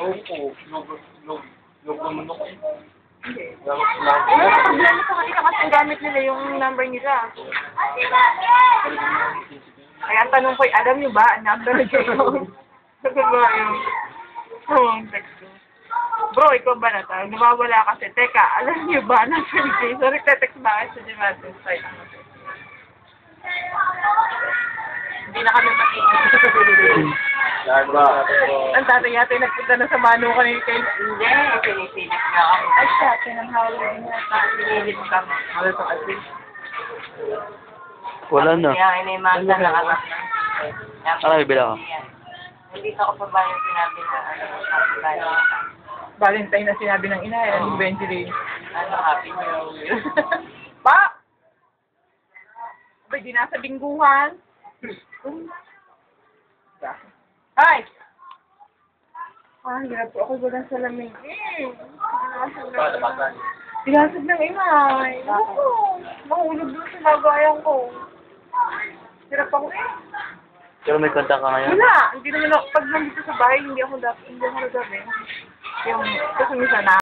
Opo, logo mo ko. Hindi. Problema sa kanila kasi gamit nila yung number nila. Kaya ang tanong ko, alam niyo ba ang number niyo? Sabi ba yung text ko. Bro, ikaw ba na tayo? Nawawala kasi. Teka, alam niyo ba ang number niyo? Sorry, text ba kasi di natin site ang hindi na kami makinig. Ang tatay yata nagpunta na sa mano kanil kayo. Hindi, pinipilit na kami. Ay siya, pinanghawin niya. Pinilit kami. Ano ito kasi? Wala na. Kaya inimanda na kami. Ay, bila ka. Hindi ko pa ba yung sinabi na happy Valentine? Valentine na sinabi ng ina, yung eventually. Happy New Year. Pa! Abay, di nasa bingguhan. Ay! Ah, hirap po ako walang salamin. Sinasag ng ingay. Ako, mahulog doon sa lagayan ko. Hirap ako eh. Pero may kanta ka ngayon. Wala! Hindi naman ako, pag nandito sa bahay, hindi ako nagabi. Yung, kasi minsan na,